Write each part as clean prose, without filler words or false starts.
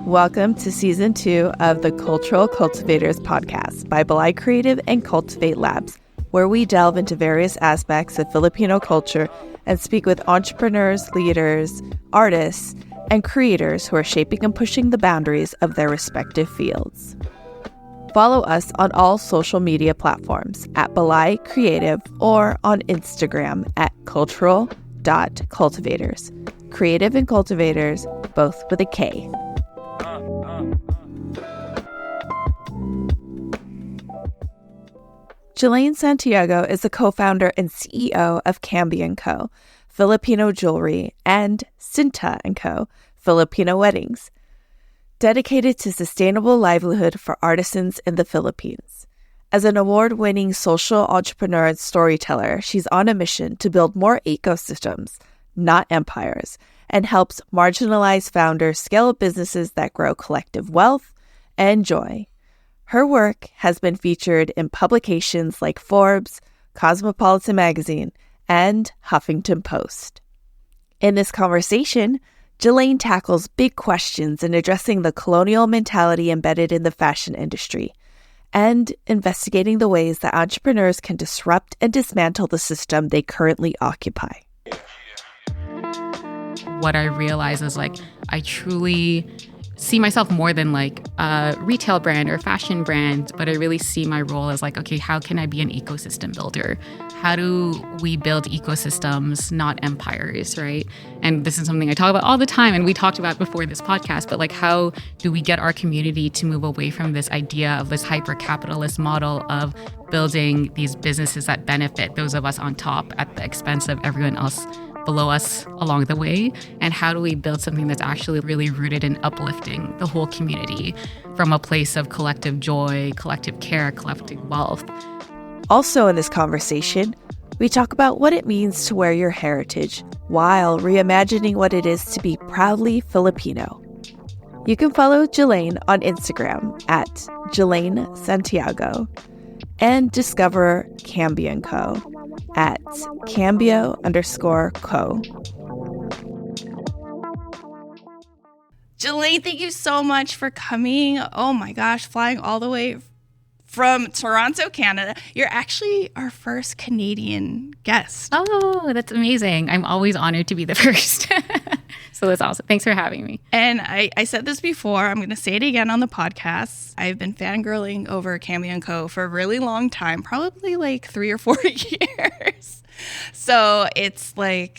Welcome to Season 2 of the Cultural Cultivators podcast by Belay Creative and Cultivate Labs, where we delve into various aspects of Filipino culture and speak with entrepreneurs, leaders, artists, and creators who are shaping and pushing the boundaries of their respective fields. Follow us on all social media platforms at Belay Creative or on Instagram at cultural.cultivators. Creative and cultivators, both with a K. Gelaine Santiago is the co-founder and CEO of Cambio Co, Filipino jewelry, and Cinta & Co, Filipino weddings, dedicated to sustainable livelihood for artisans in the Philippines. As an award-winning social entrepreneur and storyteller, she's on a mission to build more ecosystems, not empires, and helps marginalized founders scale businesses that grow collective wealth and joy. Her work has been featured in publications like Forbes, Cosmopolitan Magazine, and Huffington Post. In this conversation, Gelaine tackles big questions in addressing the colonial mentality embedded in the fashion industry and investigating the ways that entrepreneurs can disrupt and dismantle the system they currently occupy. What I realize is I truly see myself more than a retail brand or fashion brand, but I really see my role as okay, how can I be an ecosystem builder? How do we build ecosystems, not empires, right? And this is something I talk about all the time, and we talked about before this podcast, but how do we get our community to move away from this idea of this hyper-capitalist model of building these businesses that benefit those of us on top at the expense of everyone else below us along the way? And how do we build something that's actually really rooted in uplifting the whole community from a place of collective joy, collective care, collective wealth? Also in this conversation, we talk about what it means to wear your heritage while reimagining what it is to be proudly Filipino. You can follow Gelaine on Instagram at Gelaine Santiago and discover Cambio Co at Cambio_Co. Gelaine, thank you so much for coming. Oh my gosh, flying all the way from Toronto, Canada. You're actually our first Canadian guest. Oh, that's amazing. I'm always honored to be the first. So that's awesome. Thanks for having me. And I said this before, I'm going to say it again on the podcast. I've been fangirling over Cambio Co for a really long time, probably 3 or 4 years. So it's a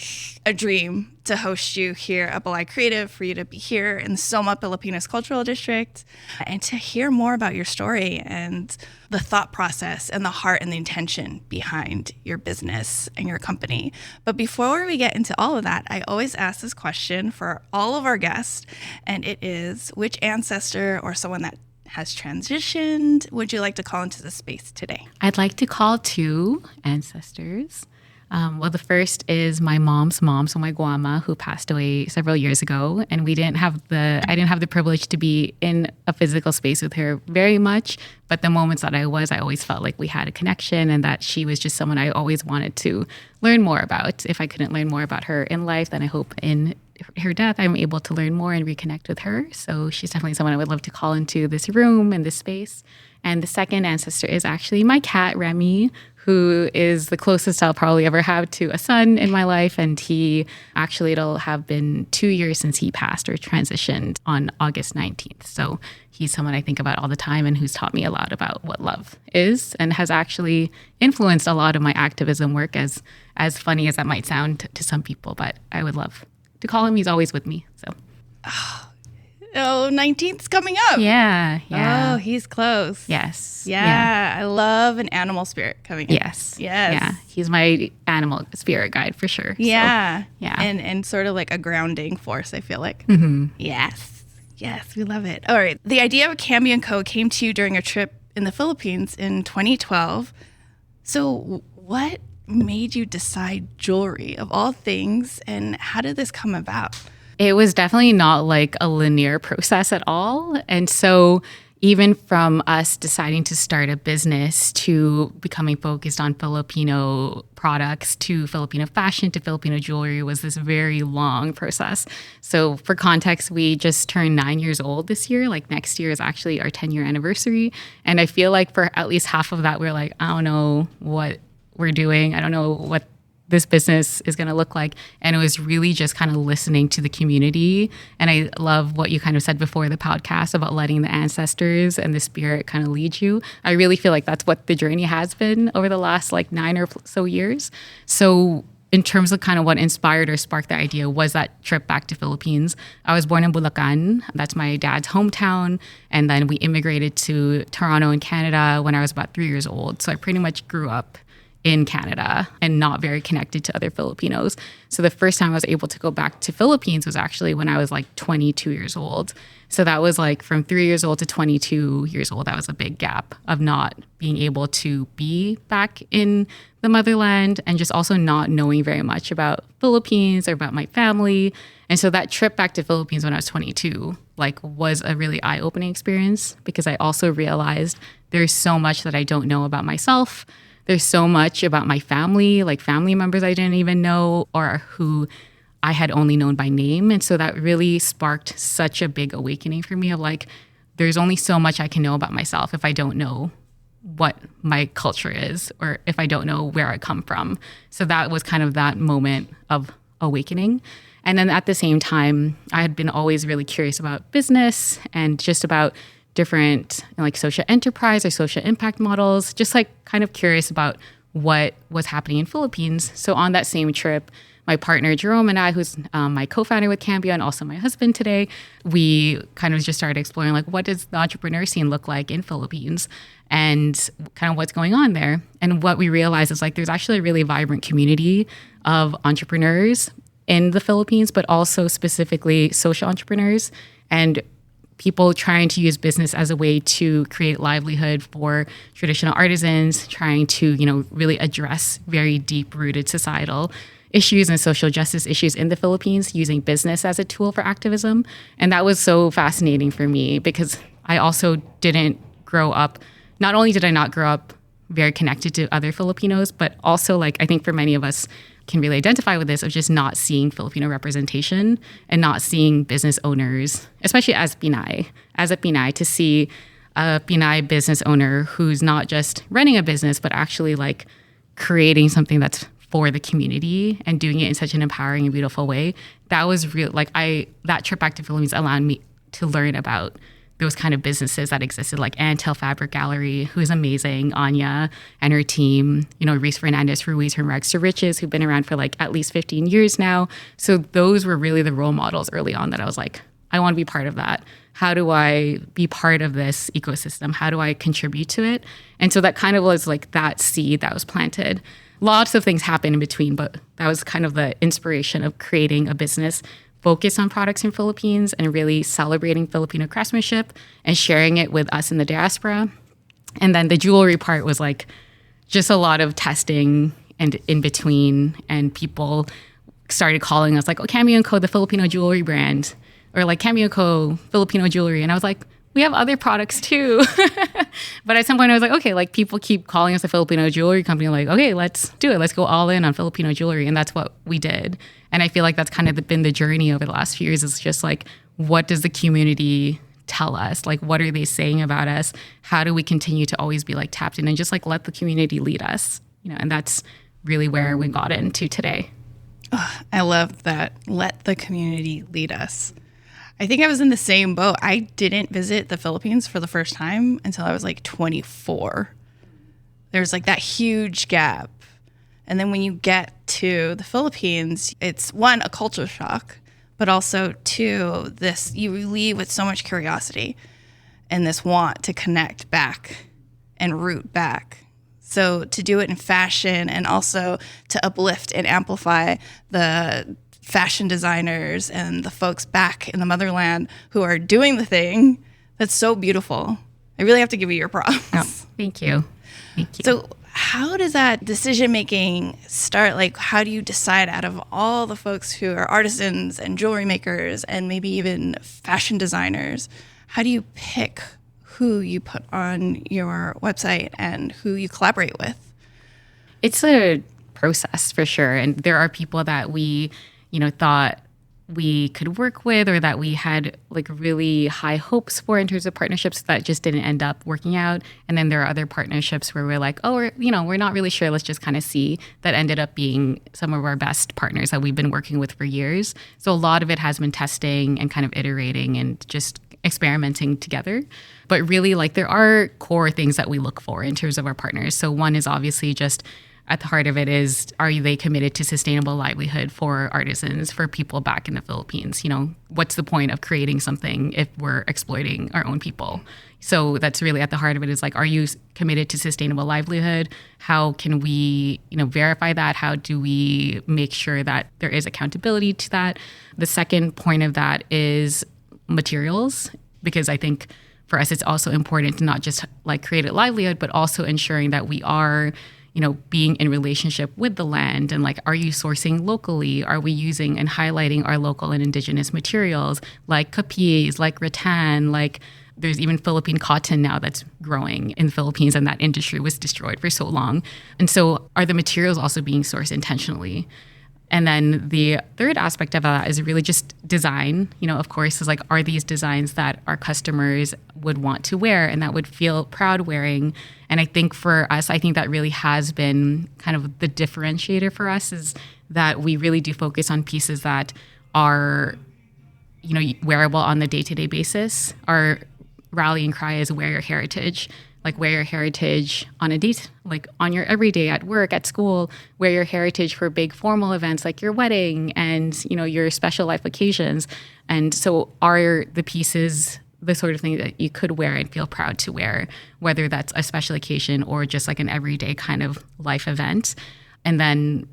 dream to host you here at Belay Creative, for you to be here in the Soma, Filipinos Cultural District, and to hear more about your story and the thought process and the heart and the intention behind your business and your company. But before we get into all of that, I always ask this question for all of our guests, and it is, which ancestor or someone that has transitioned would you like to call into the space today? I'd like to call 2 ancestors. Well, the first is my mom's mom, so my guama, who passed away several years ago, and I didn't have the privilege to be in a physical space with her very much. But the moments that I always felt like we had a connection, and that she was just someone I always wanted to learn more about. If I couldn't learn more about her in life, then I hope in her death I'm able to learn more and reconnect with her. So she's definitely someone I would love to call into this room and this space. And the second ancestor is actually my cat, Remy, who is the closest I'll probably ever have to a son in my life. And it'll have been 2 years since he passed or transitioned on August 19th. So he's someone I think about all the time and who's taught me a lot about what love is and has actually influenced a lot of my activism work, as funny as that might sound to some people. But I would love to call him. He's always with me. So. Oh, 19th's coming up. Yeah. Oh, he's close. Yes. Yeah. I love an animal spirit coming in. Yes. Yeah. He's my animal spirit guide for sure. Yeah. So, yeah. And sort of like a grounding force, I feel like. Mm-hmm. Yes, we love it. All right. The idea of Cambio Co came to you during a trip in the Philippines in 2012. So what made you decide jewelry of all things, and how did this come about? It was definitely not a linear process at all. And so even from us deciding to start a business to becoming focused on Filipino products to Filipino fashion to Filipino jewelry was this very long process. So for context, we just turned 9 years old this year. Like next year is actually our 10-year anniversary. And I feel like for at least half of that, we're like, I don't know what we're doing. I don't know what this business is going to look like. And it was really just kind of listening to the community. And I love what you kind of said before the podcast about letting the ancestors and the spirit kind of lead you. I really feel like that's what the journey has been over the last like 9 or so years. So in terms of kind of what inspired or sparked the idea was that trip back to Philippines. I was born in Bulacan. That's my dad's hometown. And then we immigrated to Toronto in Canada when I was about 3 years old. So I pretty much grew up in Canada and not very connected to other Filipinos. So the first time I was able to go back to Philippines was actually when I was like 22 years old. So that was like from 3 years old to 22 years old. That was a big gap of not being able to be back in the motherland and just also not knowing very much about Philippines or about my family. And so that trip back to Philippines when I was 22 like was a really eye-opening experience because I also realized there's so much that I don't know about myself. There's so much about my family, like family members I didn't even know or who I had only known by name. And so that really sparked such a big awakening for me of like, there's only so much I can know about myself if I don't know what my culture is or if I don't know where I come from. So that was kind of that moment of awakening. And then at the same time, I had been always really curious about business and just about different like social enterprise or social impact models, just like kind of curious about what was happening in Philippines. So on that same trip, my partner Jerome and I, who's my co-founder with Cambio and also my husband today, we kind of just started exploring like what does the entrepreneur scene look like in Philippines and kind of what's going on there. And what we realized is like there's actually a really vibrant community of entrepreneurs in the Philippines, but also specifically social entrepreneurs and people trying to use business as a way to create livelihood for traditional artisans, trying to, really address very deep-rooted societal issues and social justice issues in the Philippines using business as a tool for activism. And that was so fascinating for me because I also didn't grow up, not only did I not grow up very connected to other Filipinos, but also like I think for many of us can really identify with this of just not seeing Filipino representation and not seeing business owners, especially as Pinay. As a Pinay, to see a Pinay business owner who's not just running a business, but actually like creating something that's for the community and doing it in such an empowering and beautiful way. That was real. Like that trip back to Philippines allowed me to learn about those kind of businesses that existed, like Antel Fabric Gallery, who is amazing, Anya and her team, Reese Fernandez, Ruiz from Rags to Riches, who've been around for like at least 15 years now. So those were really the role models early on that I was like, I want to be part of that. How do I be part of this ecosystem? How do I contribute to it? And so that kind of was like that seed that was planted. Lots of things happened in between, but that was kind of the inspiration of creating a business focused on products in Philippines and really celebrating Filipino craftsmanship and sharing it with us in the diaspora. And then the jewelry part was like just a lot of testing and in between, and people started calling us like, oh, Cambio Co, the Filipino jewelry brand, or like Cambio Co, Filipino jewelry. And I was like, we have other products too. But at some point I was like, okay, like people keep calling us a Filipino jewelry company. Like, okay, let's do it. Let's go all in on Filipino jewelry. And that's what we did. And I feel like that's kind of been the journey over the last few years. It's just like, what does the community tell us? Like, what are they saying about us? How do we continue to always be like tapped in and just like let the community lead us? And that's really where we got into today. Oh, I love that. Let the community lead us. I think I was in the same boat. I didn't visit the Philippines for the first time until I was like 24. There's like that huge gap. And then when you get to the Philippines, it's one, a culture shock, but also two, you leave with so much curiosity and this want to connect back and root back. So to do it in fashion and also to uplift and amplify the fashion designers and the folks back in the motherland who are doing the thing, that's so beautiful. I really have to give you your props. Oh, thank you. Thank you. So how does that decision making start? Like, how do you decide out of all the folks who are artisans and jewelry makers and maybe even fashion designers, how do you pick who you put on your website and who you collaborate with? It's a process for sure. And there are people that we, thought we could work with or that we had like really high hopes for in terms of partnerships that just didn't end up working out. And then there are other partnerships where we're like, we're not really sure. Let's just kind of see, that ended up being some of our best partners that we've been working with for years. So a lot of it has been testing and kind of iterating and just experimenting together. But really, like, there are core things that we look for in terms of our partners. So one is obviously just at the heart of it is, are they committed to sustainable livelihood for artisans, for people back in the Philippines? What's the point of creating something if we're exploiting our own people? So that's really at the heart of it, is like, are you committed to sustainable livelihood? How can we, verify that? How do we make sure that there is accountability to that? The second point of that is materials, because I think for us, it's also important to not just like create a livelihood, but also ensuring that we are being in relationship with the land. And like, are you sourcing locally? Are we using and highlighting our local and indigenous materials like capiz, like rattan, like there's even Philippine cotton now that's growing in the Philippines, and that industry was destroyed for so long. And so are the materials also being sourced intentionally? And then the third aspect of that is really just design, of course, is like, are these designs that our customers would want to wear and that would feel proud wearing? And I think for us, I think that really has been kind of the differentiator for us, is that we really do focus on pieces that are, wearable on the day-to-day basis. Our rallying cry is wear your heritage. Like, wear your heritage on a date, like on your everyday, at work, at school. Wear your heritage for big formal events like your wedding and, your special life occasions. And so are the pieces the sort of thing that you could wear and feel proud to wear, whether that's a special occasion or just like an everyday kind of life event. And then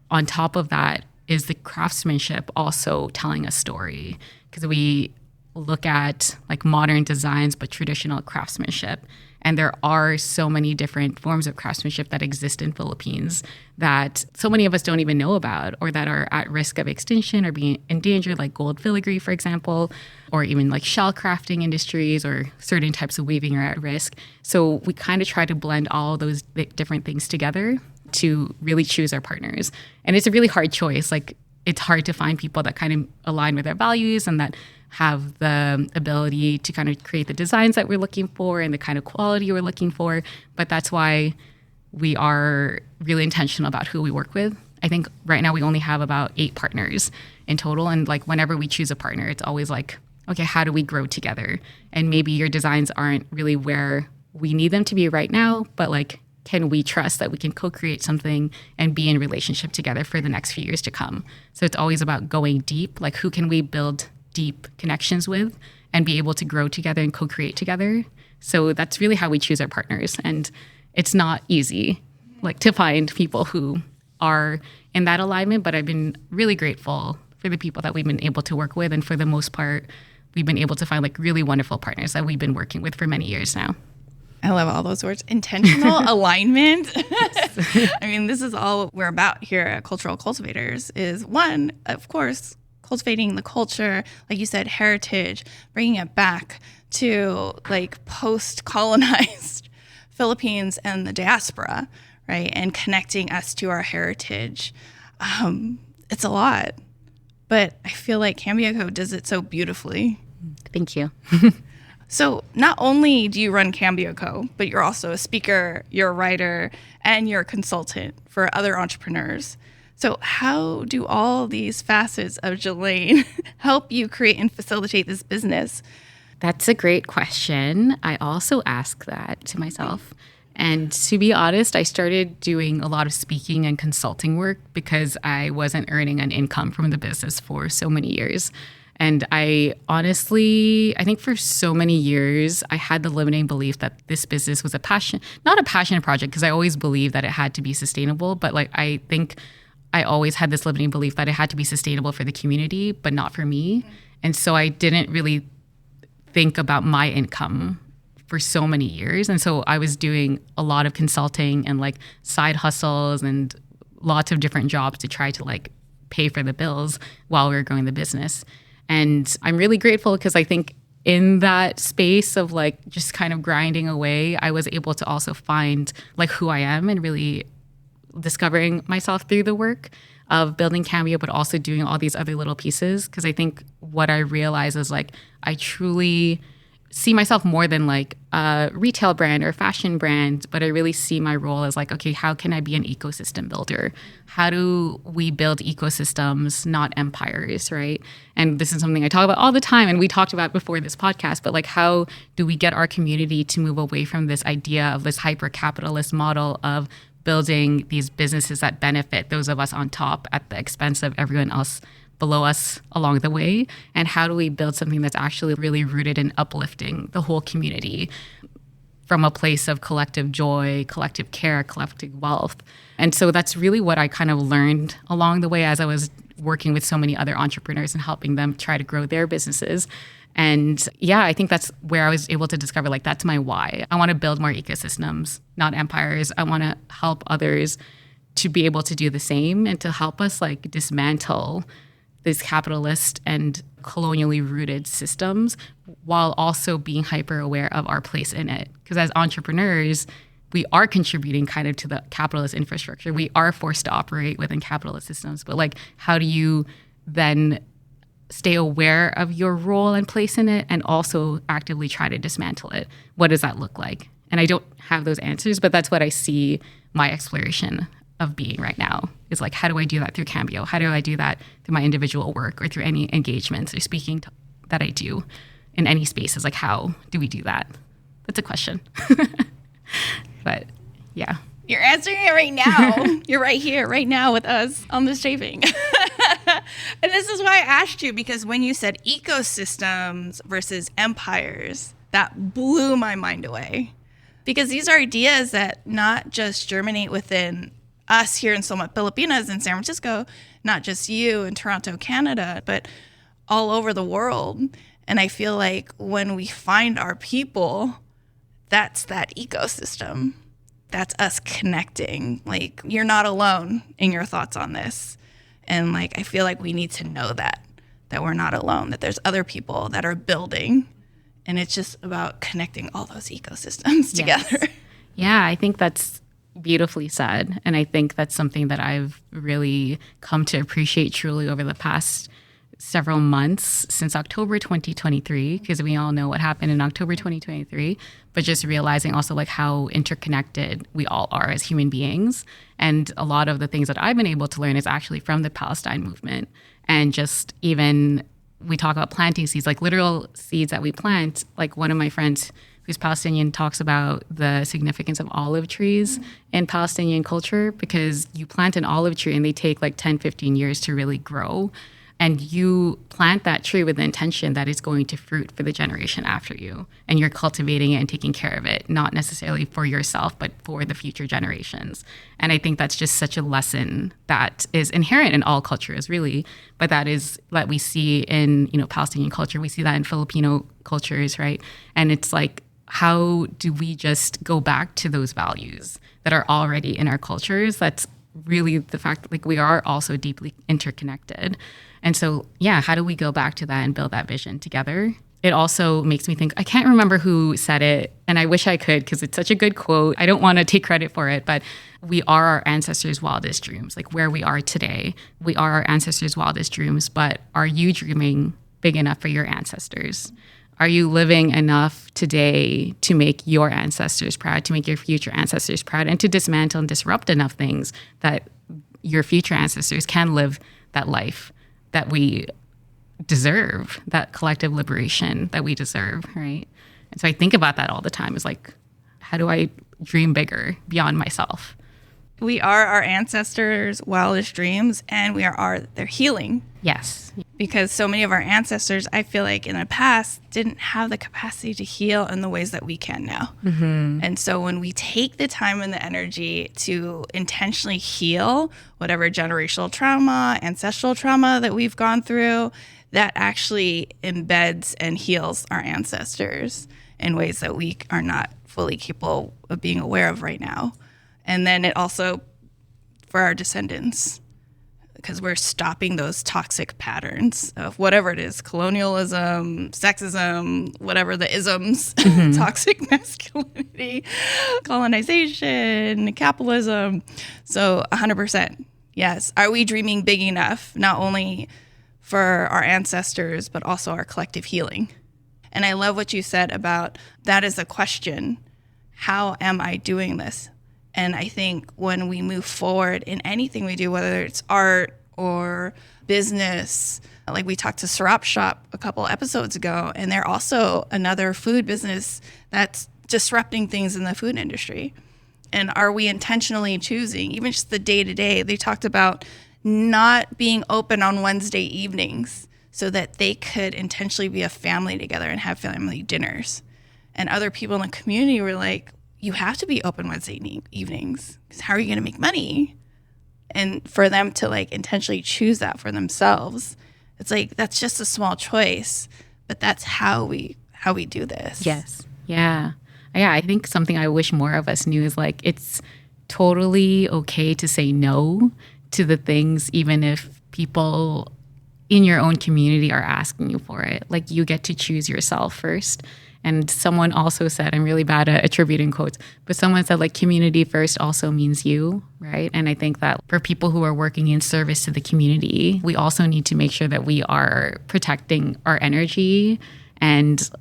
on top of that is the craftsmanship also telling a story, because we look at like modern designs, but traditional craftsmanship. And there are so many different forms of craftsmanship that exist in Philippines that so many of us don't even know about, or that are at risk of extinction or being endangered, like gold filigree, for example, or even like shell crafting industries, or certain types of weaving are at risk. So we kind of try to blend all those different things together to really choose our partners. And it's a really hard choice. Like, it's hard to find people that kind of align with our values and that have the ability to kind of create the designs that we're looking for and the kind of quality we're looking for. But that's why we are really intentional about who we work with. I think right now we only have about 8 partners in total. And like, whenever we choose a partner, it's always like, okay, how do we grow together? And maybe your designs aren't really where we need them to be right now, but like, can we trust that we can co-create something and be in relationship together for the next few years to come? So it's always about going deep. Like, who can we build deep connections with and be able to grow together and co-create together? So that's really how we choose our partners. And it's not easy, like, to find people who are in that alignment, but I've been really grateful for the people that we've been able to work with. And for the most part, we've been able to find like really wonderful partners that we've been working with for many years now. I love all those words. Intentional alignment. I mean, this is all we're about here at Cultural Cultivators, is one, of course, cultivating the culture, like you said, heritage, bringing it back to like post-colonized Philippines and the diaspora, right? And connecting us to our heritage. It's a lot, but I feel like Cambio Co does it so beautifully. Thank you. So not only do you run Cambio Co, but you're also a speaker, you're a writer, and you're a consultant for other entrepreneurs. So how do all these facets of Gelaine help you create and facilitate this business? That's a great question. I also ask that to myself. And to be honest, I started doing a lot of speaking and consulting work because I wasn't earning an income from the business for so many years. And I honestly, I think for so many years, I had the limiting belief that this business was not a passion project, because I always believed that it had to be sustainable. But like, I think I always had this limiting belief that it had to be sustainable for the community, but not for me. And so I didn't really think about my income for so many years. And so I was doing a lot of consulting and like side hustles and lots of different jobs to try to like pay for the bills while we were growing the business. And I'm really grateful because I think in that space of like just kind of grinding away, I was able to also find like who I am and really discovering myself through the work of building Cambio, but also doing all these other little pieces. Because I think what I realize is like I truly see myself more than like a retail brand or fashion brand, but I really see my role as like, okay, how can I be an ecosystem builder? How do we build ecosystems, not empires, right? And this is something I talk about all the time, and we talked about before this podcast, but like how do we get our community to move away from this idea of this hyper-capitalist model of building these businesses that benefit those of us on top at the expense of everyone else below us along the way? And how do we build something that's actually really rooted in uplifting the whole community from a place of collective joy, collective care, collective wealth? And so that's really what I kind of learned along the way as I was working with so many other entrepreneurs and helping them try to grow their businesses. And yeah, I think that's where I was able to discover, like, that's my why. I want to build more ecosystems, not empires. I want to help others to be able to do the same and to help us like dismantle these capitalist and colonially rooted systems while also being hyper aware of our place in it. Because as entrepreneurs, we are contributing kind of to the capitalist infrastructure. We are forced to operate within capitalist systems. But like, how do you then stay aware of your role and place in it and also actively try to dismantle it? What does that look like? And I don't have those answers, but that's what I see my exploration of being right now is like, how do I do that through Cambio? How do I do that through my individual work or through any engagements or speaking that I do in any spaces? Like, how do we do that? That's a question. But yeah. You're answering it right now. You're right here, right now with us on this taping. And this is why I asked you, because when you said ecosystems versus empires, that blew my mind away. Because these are ideas that not just germinate within us here in Somewhat Filipinas in San Francisco, not just you in Toronto, Canada, but all over the world. And I feel like when we find our people, that's that ecosystem. That's us connecting. Like, you're not alone in your thoughts on this. And like, I feel like we need to know that we're not alone, that there's other people that are building. And it's just about connecting all those ecosystems together. Yeah, I think that's beautifully said. And I think that's something that I've really come to appreciate truly over the past several months since October 2023, because we all know what happened in October 2023, but just realizing also like how interconnected we all are as human beings. And a lot of the things that I've been able to learn is actually from the Palestine movement. And just even we talk about planting seeds, like literal seeds that we plant. Like one of my friends who's Palestinian talks about the significance of olive trees in Palestinian culture, because you plant an olive tree and they take like 10, 15 years to really grow. And you plant that tree with the intention that it's going to fruit for the generation after you. And you're cultivating it and taking care of it, not necessarily for yourself, but for the future generations. And I think that's just such a lesson that is inherent in all cultures, really. But that is that we see in, Palestinian culture. We see that in Filipino cultures, right? And it's like, how do we just go back to those values that are already in our cultures? That's really the fact that like we are also deeply interconnected. And so, yeah, how do we go back to that and build that vision together? It also makes me think, I can't remember who said it, and I wish I could because it's such a good quote. I don't want to take credit for it, but we are our ancestors' wildest dreams. Like where we are today, we are our ancestors' wildest dreams, but are you dreaming big enough for your ancestors? Are you living enough today to make your ancestors proud, to make your future ancestors proud, and to dismantle and disrupt enough things that your future ancestors can live that life that we deserve, that collective liberation that we deserve, right? And so I think about that all the time. Is like, how do I dream bigger beyond myself? We are our ancestors' wildest dreams, and we are their healing. Yes. Because so many of our ancestors, I feel like in the past, didn't have the capacity to heal in the ways that we can now. Mm-hmm. And so when we take the time and the energy to intentionally heal whatever generational trauma, ancestral trauma that we've gone through, that actually embeds and heals our ancestors in ways that we are not fully capable of being aware of right now. And then it also, for our descendants, because we're stopping those toxic patterns of whatever it is, colonialism, sexism, whatever the isms, toxic masculinity, colonization, capitalism. So 100%. Yes. Are we dreaming big enough, not only for our ancestors, but also our collective healing? And I love what you said about that is a question. How am I doing this? And I think when we move forward in anything we do, whether it's art or business, like we talked to Syrup Shop a couple episodes ago, and they're also another food business that's disrupting things in the food industry. And are we intentionally choosing, even just the day-to-day, they talked about not being open on Wednesday evenings so that they could intentionally be a family together and have family dinners. And other people in the community were like, you have to be open Wednesday evenings because how are you going to make money? And for them to like intentionally choose that for themselves, it's like, that's just a small choice, but that's how we do this. Yes. Yeah. Yeah. I think something I wish more of us knew is like, it's totally okay to say no to the things, even if people in your own community are asking you for it. Like you get to choose yourself first. And someone also said, I'm really bad at attributing quotes, but someone said like community first also means you, right? And I think that for people who are working in service to the community, we also need to make sure that we are protecting our energy, and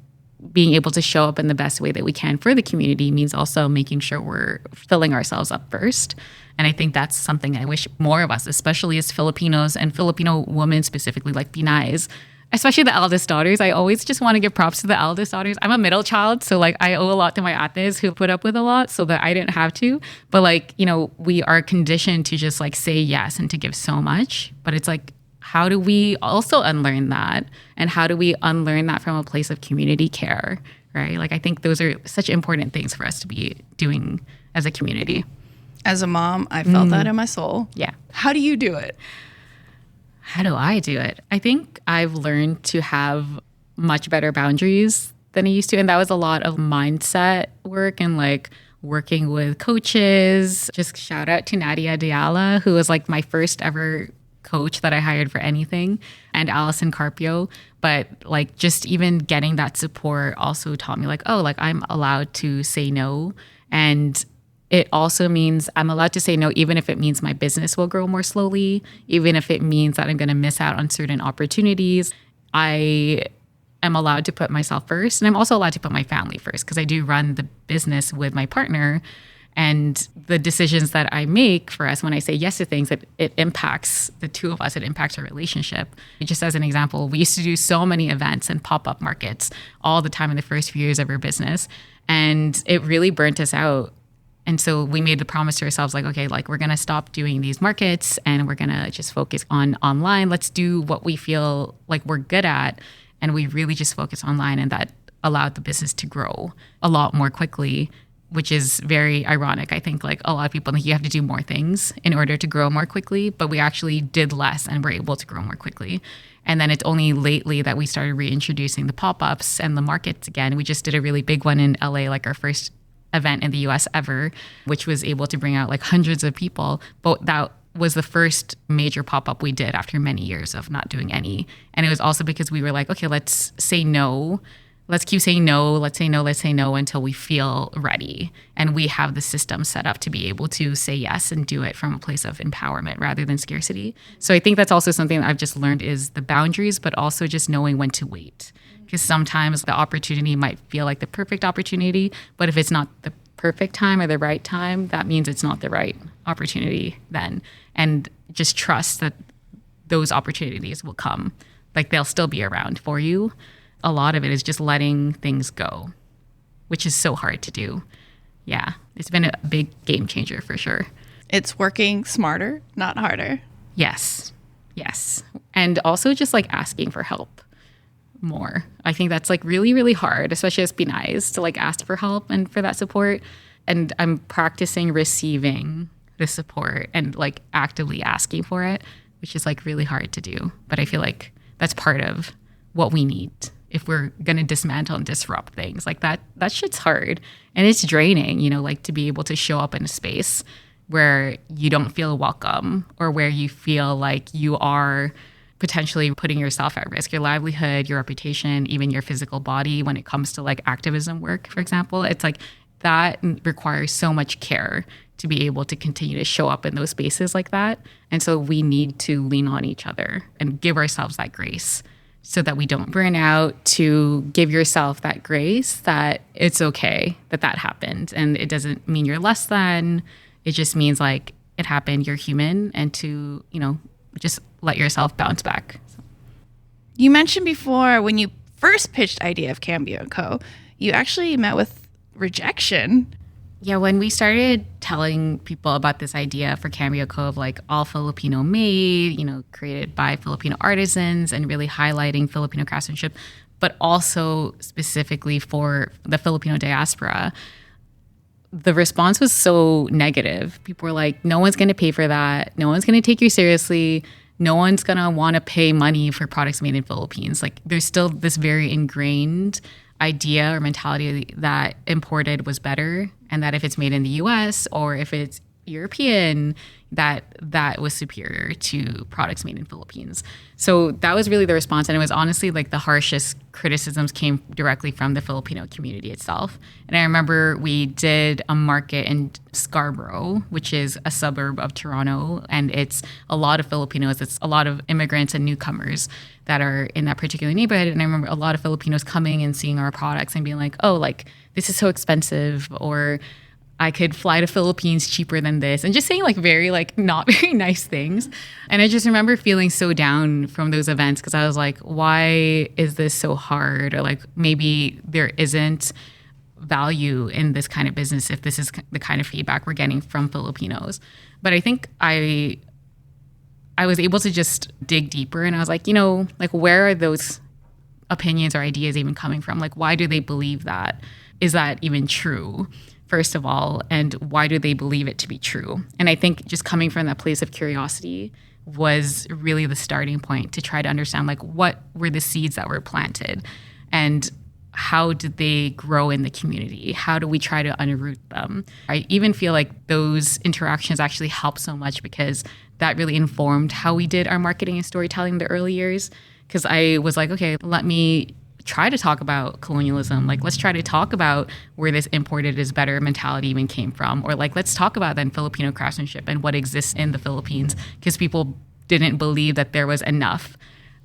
being able to show up in the best way that we can for the community means also making sure we're filling ourselves up first. And I think that's something I wish more of us, especially as Filipinos and Filipino women specifically, like Pinays, especially the eldest daughters. I always just want to give props to the eldest daughters. I'm a middle child, so like I owe a lot to my ates who put up with a lot so that I didn't have to. But like, you know, we are conditioned to just like say yes and to give so much. But it's like, how do we also unlearn that? And how do we unlearn that from a place of community care, right? Like I think those are such important things for us to be doing as a community. As a mom, I felt that in my soul. Yeah. How do you do it? How do I do it? I think I've learned to have much better boundaries than I used to. And that was a lot of mindset work and like working with coaches. Just shout out to Nadia Diala, who was like my first ever coach that I hired for anything, and Allison Carpio. But like just even getting that support also taught me like, oh, like I'm allowed to say no. And it also means I'm allowed to say no, even if it means my business will grow more slowly, even if it means that I'm going to miss out on certain opportunities. I am allowed to put myself first, and I'm also allowed to put my family first because I do run the business with my partner. And the decisions that I make for us when I say yes to things, it impacts the two of us. It impacts our relationship. Just as an example, we used to do so many events and pop-up markets all the time in the first few years of our business. And it really burnt us out. And so we made the promise to ourselves, like, okay, like we're going to stop doing these markets and we're going to just focus on online. Let's do what we feel like we're good at. And we really just focus online, and that allowed the business to grow a lot more quickly, which is very ironic. I think like a lot of people think you have to do more things in order to grow more quickly, but we actually did less and were able to grow more quickly. And then it's only lately that we started reintroducing the pop-ups and the markets again. We just did a really big one in LA, like our first event in the US ever, which was able to bring out like hundreds of people. But that was the first major pop-up we did after many years of not doing any. And it was also because we were like, okay, let's say no. Let's keep saying no. Let's say no until we feel ready. And we have the system set up to be able to say yes and do it from a place of empowerment rather than scarcity. So I think that's also something that I've just learned is the boundaries, but also just knowing when to wait. Because sometimes the opportunity might feel like the perfect opportunity, but if it's not the perfect time or the right time, that means it's not the right opportunity then. And just trust that those opportunities will come. Like they'll still be around for you. A lot of it is just letting things go, which is so hard to do. Yeah, it's been a big game changer for sure. It's working smarter, not harder. Yes. And also just like asking for help more. I think that's like really, really hard, especially as Pinays, to like ask for help and for that support. And I'm practicing receiving the support and like actively asking for it, which is like really hard to do. But I feel like that's part of what we need if we're going to dismantle and disrupt things like that. That shit's hard and it's draining, you know, like to be able to show up in a space where you don't feel welcome or where you feel like you are potentially putting yourself at risk, your livelihood, your reputation, even your physical body when it comes to like activism work, for example. It's like that requires so much care to be able to continue to show up in those spaces like that. And so we need to lean on each other and give ourselves that grace so that we don't burn out, to give yourself that grace that it's okay that that happened. And it doesn't mean you're less than, it just means like it happened, you're human, and to, just let yourself bounce back. You mentioned before when you first pitched the idea of Cambio Co, you actually met with rejection. Yeah, when we started telling people about this idea for Cambio Co of like all Filipino made, created by Filipino artisans and really highlighting Filipino craftsmanship, but also specifically for the Filipino diaspora, the response was so negative. People were like, no one's going to pay for that. No one's going to take you seriously. No one's going to want to pay money for products made in Philippines. Like there's still this very ingrained idea or mentality that imported was better, and that if it's made in the US or if it's European, that was superior to products made in Philippines. So that was really the response. And it was honestly like the harshest criticisms came directly from the Filipino community itself. And I remember we did a market in Scarborough, which is a suburb of Toronto. And it's a lot of Filipinos, it's a lot of immigrants and newcomers that are in that particular neighborhood. And I remember a lot of Filipinos coming and seeing our products and being like, oh, like this is so expensive, or I could fly to Philippines cheaper than this, and just saying like very like not very nice things. And I just remember feeling so down from those events because I was like, why is this so hard? Or like maybe there isn't value in this kind of business if this is the kind of feedback we're getting from Filipinos. But I think I was able to just dig deeper, and I was like, like where are those opinions or ideas even coming from? Like why do they believe that? Is that even true? First of all, and why do they believe it to be true? And I think just coming from that place of curiosity was really the starting point to try to understand like what were the seeds that were planted and how did they grow in the community? How do we try to unroot them? I even feel like those interactions actually helped so much because that really informed how we did our marketing and storytelling in the early years. Because I was like, okay, let me try to talk about colonialism. Like, let's try to talk about where this imported is better mentality even came from. Or like, let's talk about then Filipino craftsmanship and what exists in the Philippines, because people didn't believe that there was enough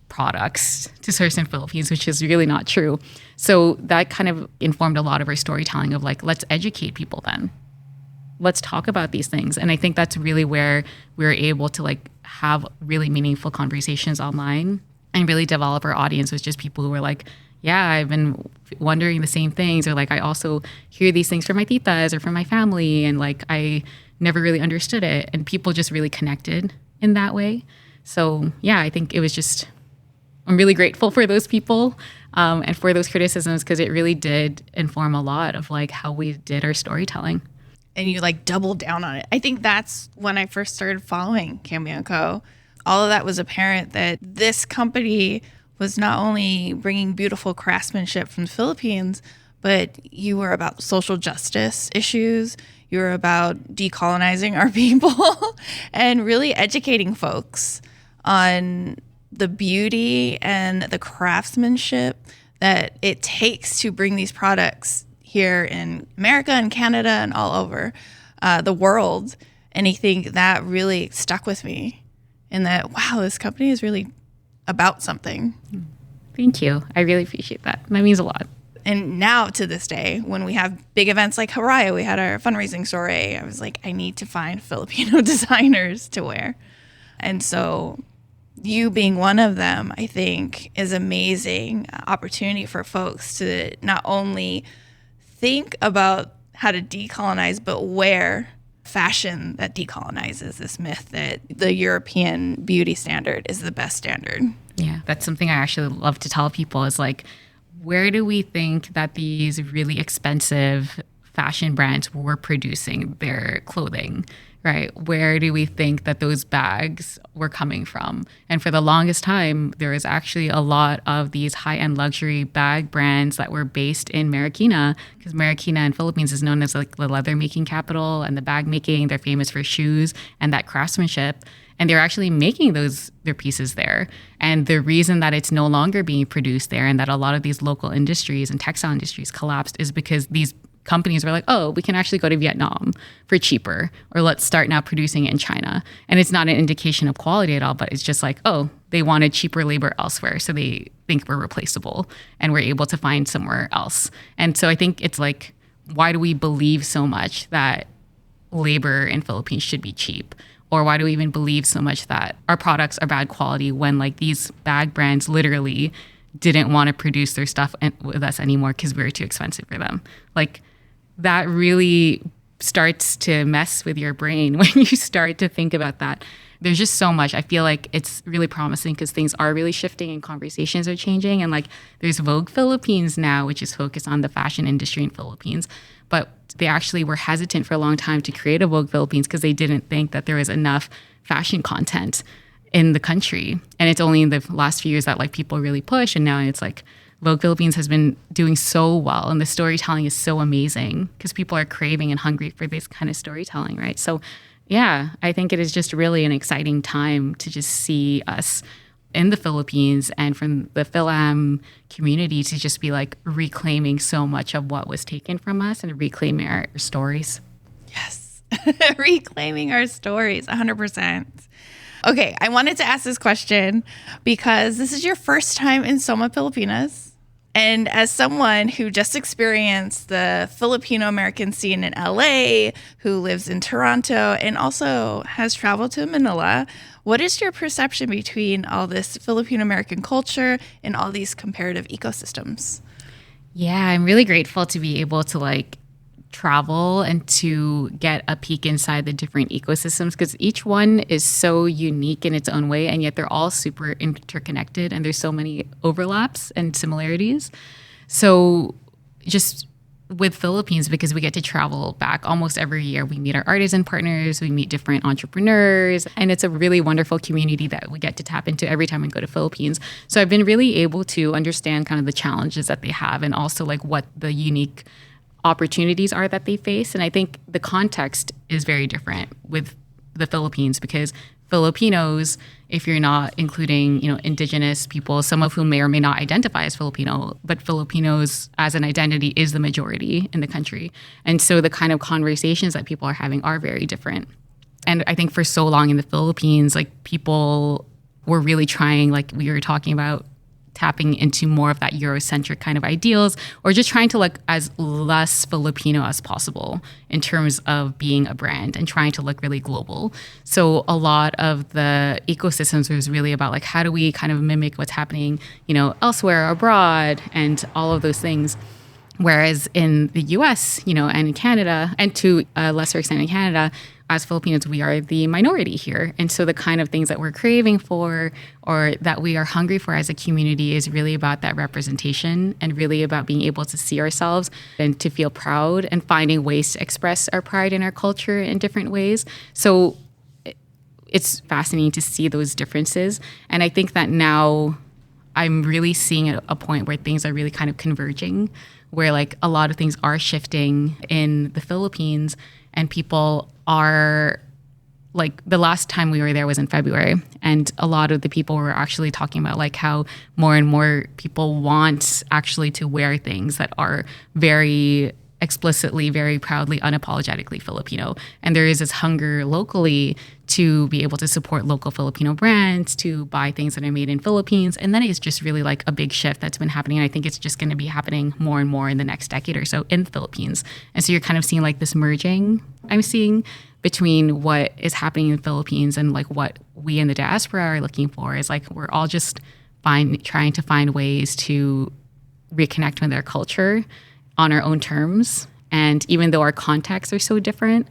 products to source in Philippines, which is really not true. So that kind of informed a lot of our storytelling of like, let's educate people then. Let's talk about these things. And I think that's really where we were able to like have really meaningful conversations online and really develop our audience with just people who were like, yeah, I've been wondering the same things, or like I also hear these things from my titas or from my family, and like I never really understood it, and people just really connected in that way. So yeah, I think it was just, I'm really grateful for those people and for those criticisms, because it really did inform a lot of like how we did our storytelling. And you like doubled down on it. I think that's when I first started following Cambio Co. All of that was apparent, that this company was not only bringing beautiful craftsmanship from the Philippines, but you were about social justice issues. You were about decolonizing our people and really educating folks on the beauty and the craftsmanship that it takes to bring these products here in America and Canada and all over the world. And I think that really stuck with me, in that, wow, this company is really about something. Thank you. I really appreciate that. That means a lot. And now to this day, when we have big events like Haraya, we had our fundraising soiree, I was like, I need to find Filipino designers to wear. And so you being one of them, I think, is amazing opportunity for folks to not only think about how to decolonize, but wear fashion that decolonizes this myth that the European beauty standard is the best standard. Yeah, that's something I actually love to tell people is like, where do we think that these really expensive fashion brands were producing their clothing? right? Where do we think that those bags were coming from? And for the longest time, there was actually a lot of these high-end luxury bag brands that were based in Marikina, because Marikina in Philippines is known as like the leather making capital and the bag making. They're famous for shoes and that craftsmanship. And they're actually making their pieces there. And the reason that it's no longer being produced there and that a lot of these local industries and textile industries collapsed is because these companies were like, oh, we can actually go to Vietnam for cheaper, or let's start now producing it in China. And it's not an indication of quality at all, but it's just like, oh, they wanted cheaper labor elsewhere. So they think we're replaceable and we're able to find somewhere else. And so I think it's like, why do we believe so much that labor in Philippines should be cheap? Or why do we even believe so much that our products are bad quality when like these bag brands literally didn't want to produce their stuff with us anymore because we were too expensive for them? Like that really starts to mess with your brain when you start to think about that. There's just so much. I feel like it's really promising because things are really shifting and conversations are changing. And like there's Vogue Philippines now, which is focused on the fashion industry in Philippines. But they actually were hesitant for a long time to create a Vogue Philippines because they didn't think that there was enough fashion content in the country. And it's only in the last few years that like people really push. And now it's like Vogue Philippines has been doing so well. And the storytelling is so amazing because people are craving and hungry for this kind of storytelling, right? So yeah, I think it is just really an exciting time to just see us in the Philippines and from the Philam community to just be like reclaiming so much of what was taken from us and reclaiming our stories. Yes. Reclaiming our stories, 100%. Okay, I wanted to ask this question because this is your first time in Soma, Pilipinas. And as someone who just experienced the Filipino-American scene in LA, who lives in Toronto, and also has traveled to Manila, what is your perception between all this Filipino-American culture and all these comparative ecosystems? Yeah, I'm really grateful to be able to like travel and to get a peek inside the different ecosystems because each one is so unique in its own way, and yet they're all super interconnected and there's so many overlaps and similarities. So just with Philippines, because we get to travel back almost every year, we meet our artisan partners, we meet different entrepreneurs, and it's a really wonderful community that we get to tap into every time we go to Philippines. So I've been really able to understand kind of the challenges that they have and also like what the unique opportunities are that they face. And I think the context is very different with the Philippines because Filipinos, if you're not including, indigenous people, some of whom may or may not identify as Filipino, but Filipinos as an identity is the majority in the country. And so the kind of conversations that people are having are very different. And I think for so long in the Philippines, like people were really trying, like we were talking about, tapping into more of that Eurocentric kind of ideals, or just trying to look as less Filipino as possible in terms of being a brand and trying to look really global. So a lot of the ecosystems was really about like, how do we kind of mimic what's happening, elsewhere, abroad, and all of those things. Whereas in the US, and in Canada, and to a lesser extent in Canada, as Filipinos, we are the minority here. And so the kind of things that we're craving for or that we are hungry for as a community is really about that representation and really about being able to see ourselves and to feel proud and finding ways to express our pride in our culture in different ways. So it's fascinating to see those differences. And I think that now I'm really seeing a point where things are really kind of converging, where like a lot of things are shifting in the Philippines and people are like, the last time we were there was in February, and a lot of the people were actually talking about like how more and more people want actually to wear things that are very explicitly, very proudly, unapologetically Filipino. And there is this hunger locally to be able to support local Filipino brands, to buy things that are made in Philippines. And then it's just really like a big shift that's been happening. And I think it's just going to be happening more and more in the next decade or so in the Philippines. And so you're kind of seeing like this merging I'm seeing between what is happening in the Philippines and like what we in the diaspora are looking for is like we're all just trying to find ways to reconnect with our culture on our own terms. And even though our contexts are so different,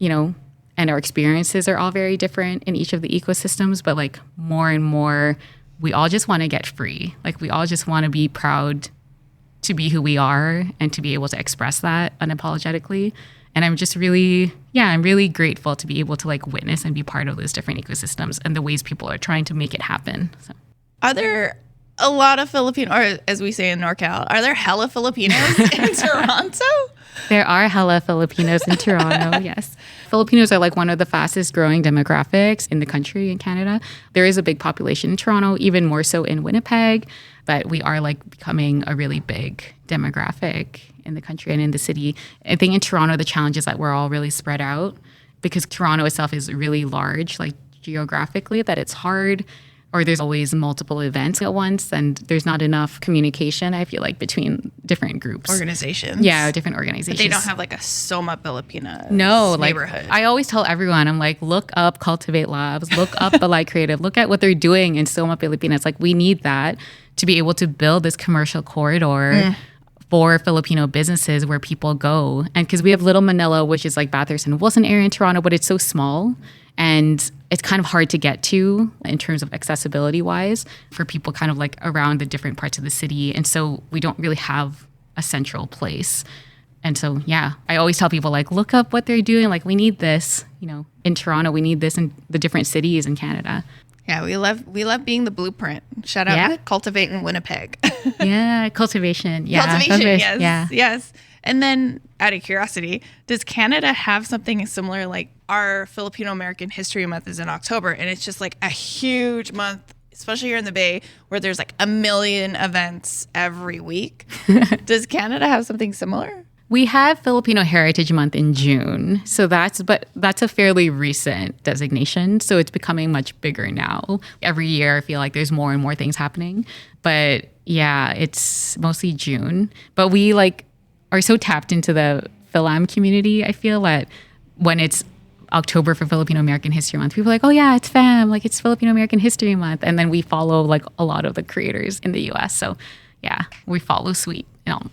and our experiences are all very different in each of the ecosystems, but like more and more, we all just want to get free. Like we all just want to be proud to be who we are and to be able to express that unapologetically. And I'm just really, I'm really grateful to be able to like witness and be part of those different ecosystems and the ways people are trying to make it happen. So. Are there a lot of Filipino, or as we say in NorCal, are there hella Filipinos in Toronto? There are hella Filipinos in Toronto, yes. Filipinos are like one of the fastest growing demographics in the country in Canada. There is a big population in Toronto, even more so in Winnipeg, but we are like becoming a really big demographic in the country and in the city. I think in Toronto, the challenge is that we're all really spread out because Toronto itself is really large, like geographically, that it's hard, or there's always multiple events at once and there's not enough communication, I feel like, between different groups. Organizations. Yeah, different organizations. But they don't have like a Soma Filipina neighborhood. I always tell everyone, I'm like, look up Cultivate Labs, look up the Light Creative, look at what they're doing in Soma Filipina. It's like, we need that to be able to build this commercial corridor for Filipino businesses where people go. And because we have Little Manila, which is like Bathurst and Wilson area in Toronto, but it's so small. And it's kind of hard to get to in terms of accessibility wise for people kind of like around the different parts of the city. And so we don't really have a central place. And so, I always tell people like, look up what they're doing. Like, we need this, in Toronto, we need this in the different cities in Canada. Yeah, we love being the blueprint. Shout out to Cultivate in Winnipeg. Cultivation. Cultivation, yes. Yes. And then, out of curiosity, does Canada have something similar? Like, our Filipino American History Month is in October, and it's just like a huge month, especially here in the Bay, where there's like 1 million events every week. Does Canada have something similar? We have Filipino Heritage Month in June. So that's a fairly recent designation. So it's becoming much bigger now. Every year I feel like there's more and more things happening. But it's mostly June. But we are so tapped into the Philam community. I feel that when it's October for Filipino American History Month, people are like, oh yeah, it's FAM, like it's Filipino American History Month. And then we follow like a lot of the creators in the US. So we follow suit,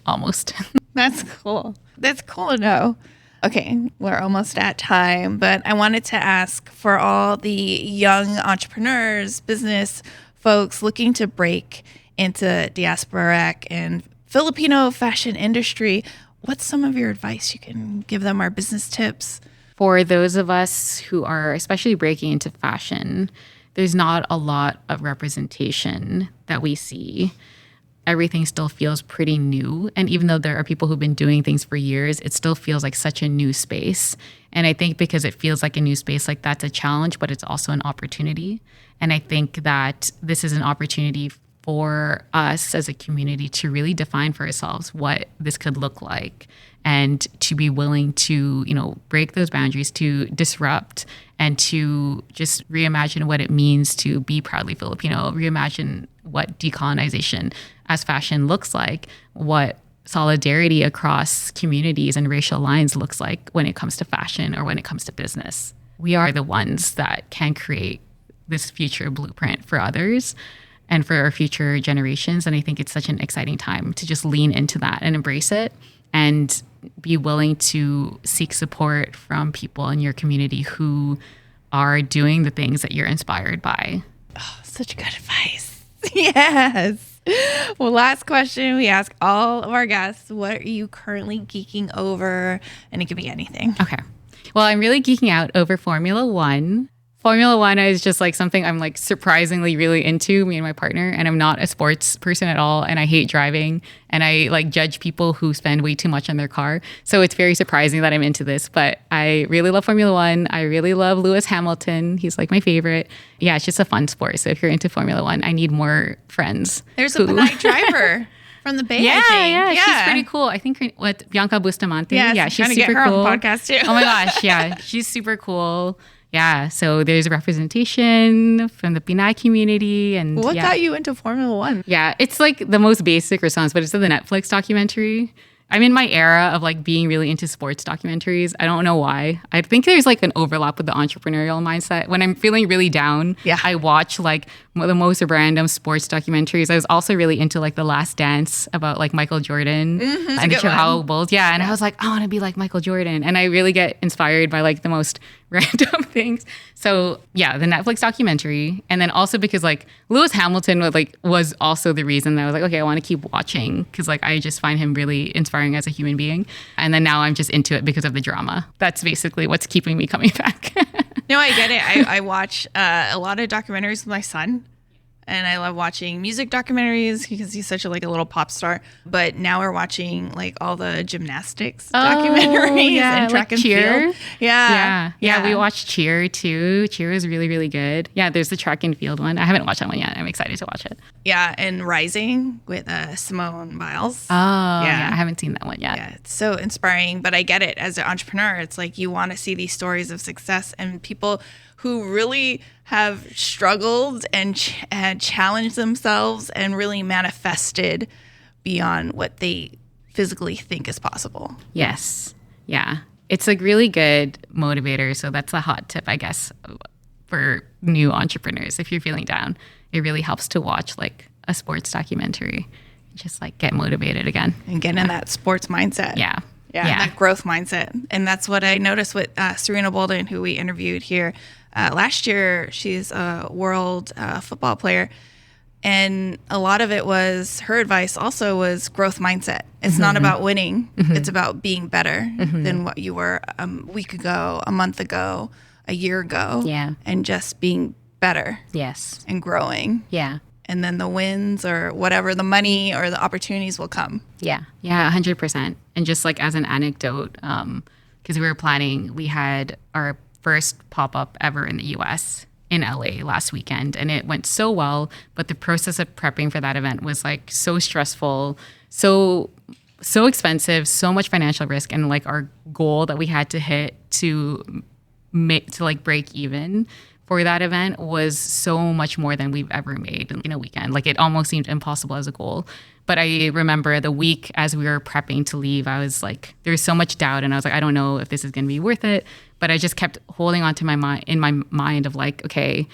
almost. That's cool. That's cool to know. Okay, we're almost at time, but I wanted to ask for all the young entrepreneurs, business folks looking to break into diasporic and Filipino fashion industry, what's some of your advice you can give them, our business tips? For those of us who are especially breaking into fashion, there's not a lot of representation that we see. Everything still feels pretty new. And even though there are people who've been doing things for years, it still feels like such a new space. And I think because it feels like a new space, like that's a challenge, but it's also an opportunity. And I think that this is an opportunity for us as a community to really define for ourselves what this could look like and to be willing to, break those boundaries, to disrupt and to just reimagine what it means to be proudly Filipino, reimagine what decolonization as fashion looks like, what solidarity across communities and racial lines looks like when it comes to fashion or when it comes to business. We are the ones that can create this future blueprint for others and for our future generations. And I think it's such an exciting time to just lean into that and embrace it and be willing to seek support from people in your community who are doing the things that you're inspired by. Oh, such good advice. Yes. Well, last question we ask all of our guests, what are you currently geeking over? And it could be anything. Okay. Well, I'm really geeking out over Formula One. Formula One is just like something I'm like surprisingly really into, me and my partner, and I'm not a sports person at all, and I hate driving, and I like judge people who spend way too much on their car. So it's very surprising that I'm into this, but I really love Formula One. I really love Lewis Hamilton. He's like my favorite. Yeah, it's just a fun sport. So if you're into Formula One, I need more friends. There's a Pinay driver from the Bay, I think. Yeah, she's pretty cool. I think Bianca Bustamante. Yeah, she's super get her cool. on the podcast too. Oh my gosh, yeah, she's super cool. Yeah, so there's representation from the Pinay community. And what got you into Formula One? Yeah, it's like the most basic response, but it's the Netflix documentary. I'm in my era of like being really into sports documentaries. I don't know why. I think there's like an overlap with the entrepreneurial mindset. When I'm feeling really down, I watch like the most random sports documentaries. I was also really into like The Last Dance about like Michael Jordan and the Chicago Bulls. Yeah, and I was like, I want to be like Michael Jordan. And I really get inspired by like the most random things. So yeah, the Netflix documentary. And then also because like Lewis Hamilton was also the reason that I was like, okay, I want to keep watching because like I just find him really inspiring as a human being. And then now I'm just into it because of the drama. That's basically what's keeping me coming back. No, I get it. I watch a lot of documentaries with my son. And I love watching music documentaries because he's such a little pop star. But now we're watching like all the gymnastics documentaries and track and Cheer. field. Yeah. We watched Cheer too. Cheer is really, really good. Yeah, there's the track and field one. I haven't watched that one yet. I'm excited to watch it. Yeah, and Rising with Simone Biles. Oh, yeah. I haven't seen that one yet. Yeah, it's so inspiring. But I get it. As an entrepreneur, it's like you want to see these stories of success and people who really have struggled and challenged themselves and really manifested beyond what they physically think is possible. Yes. Yeah. It's a really good motivator. So that's a hot tip, I guess, for new entrepreneurs. If you're feeling down, it really helps to watch like a sports documentary. Just like get motivated again. And get in that sports mindset. Yeah. That growth mindset. And that's what I noticed with Serena Bolden, who we interviewed here last year. She's a world football player. And a lot of it was, her advice also was growth mindset. It's not about winning. It's about being better than what you were a week ago, a month ago, a year ago. Yeah. And just being better. Yes. And growing. Yeah. And then the wins or whatever, the money or the opportunities will come. Yeah. Yeah, 100%. And just like as an anecdote, because we were planning, we had our first pop-up ever in the U.S. in LA last weekend, and it went so well. But the process of prepping for that event was like so stressful, so expensive, so much financial risk, and like our goal that we had to hit to like break even for that event was so much more than we've ever made in a weekend. Like it almost seemed impossible as a goal. But I remember the week as we were prepping to leave, I was like, there was so much doubt, and I was like, I don't know if this is going to be worth it. But I just kept holding on to my mind of like, okay,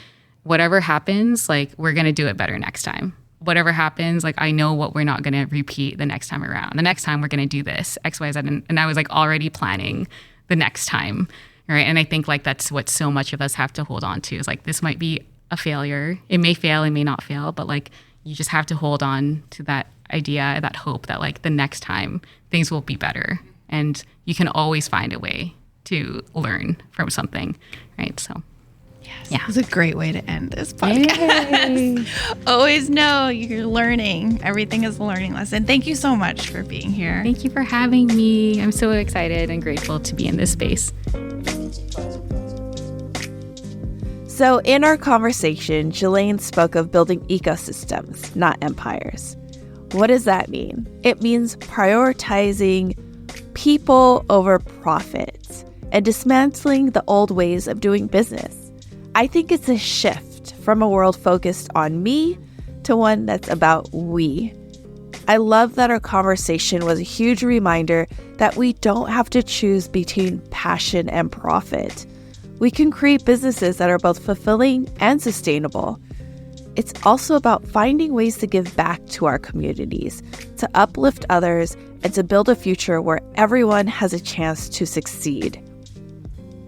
whatever happens, like we're going to do it better next time. Whatever happens, like I know what we're not going to repeat the next time around. The next time we're going to do this, X, Y, Z. And I was like already planning the next time. Right. And I think like that's what so much of us have to hold on to is like, this might be a failure. It may fail, it may not fail, but like you just have to hold on to that idea, that hope that like the next time things will be better. And you can always find a way to learn from something. Right. So yes, yeah. It's a great way to end this podcast. Always know you're learning. Everything is a learning lesson. Thank you so much for being here. Thank you for having me. I'm so excited and grateful to be in this space. So in our conversation, Gelaine spoke of building ecosystems, not empires. What does that mean? It means prioritizing people over profits and dismantling the old ways of doing business. I think it's a shift from a world focused on me to one that's about we. I love that our conversation was a huge reminder that we don't have to choose between passion and profit. We can create businesses that are both fulfilling and sustainable. It's also about finding ways to give back to our communities, to uplift others, and to build a future where everyone has a chance to succeed.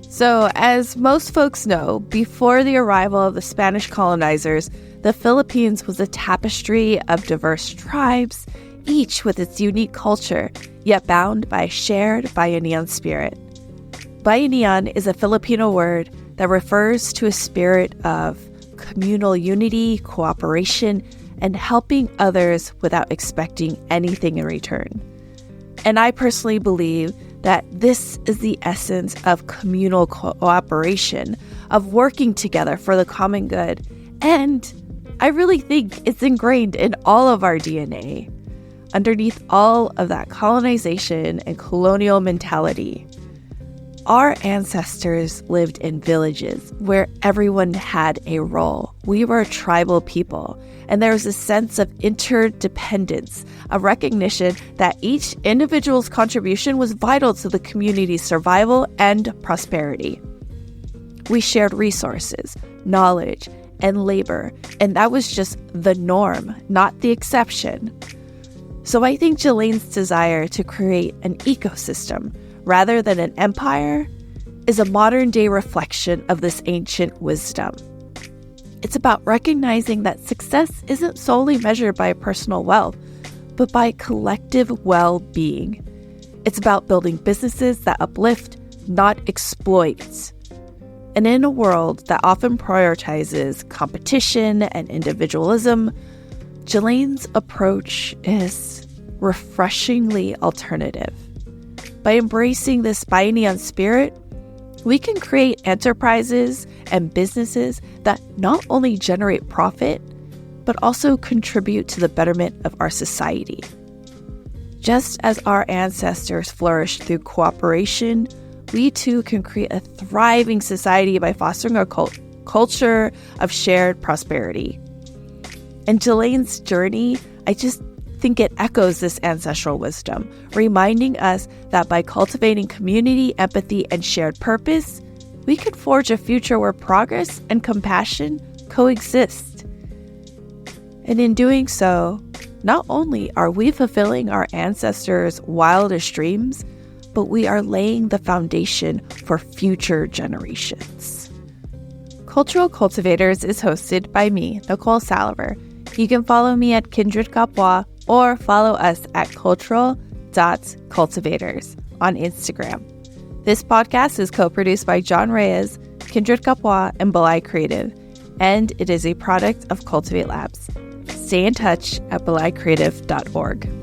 So, as most folks know, before the arrival of the Spanish colonizers, the Philippines was a tapestry of diverse tribes, each with its unique culture, yet bound by a shared Bayanihan spirit. Bayanihan is a Filipino word that refers to a spirit of communal unity, cooperation, and helping others without expecting anything in return. And I personally believe that this is the essence of communal cooperation, of working together for the common good. And I really think it's ingrained in all of our DNA, underneath all of that colonization and colonial mentality. Our ancestors lived in villages where everyone had a role. We were a tribal people, and there was a sense of interdependence, a recognition that each individual's contribution was vital to the community's survival and prosperity. We shared resources, knowledge, and labor, and that was just the norm, not the exception. So I think Gelaine's desire to create an ecosystem rather than an empire is a modern-day reflection of this ancient wisdom. It's about recognizing that success isn't solely measured by personal wealth, but by collective well-being. It's about building businesses that uplift, not exploit. And in a world that often prioritizes competition and individualism, Gelaine's approach is refreshingly alternative. By embracing this Bainian spirit, we can create enterprises and businesses that not only generate profit, but also contribute to the betterment of our society. Just as our ancestors flourished through cooperation, we too can create a thriving society by fostering a culture of shared prosperity. And Gelaine's journey, I just think it echoes this ancestral wisdom, reminding us that by cultivating community, empathy, and shared purpose, we could forge a future where progress and compassion coexist. And in doing so, not only are we fulfilling our ancestors' wildest dreams, but we are laying the foundation for future generations. Cultural Cultivators is hosted by me, Nicole Saliver. You can follow me at Kindred Kapwa or follow us at cultural.cultivators on Instagram. This podcast is co-produced by John Reyes, Kindred Kapwa, and Balai Creative, and it is a product of Cultivate Labs. Stay in touch at balaicreative.org.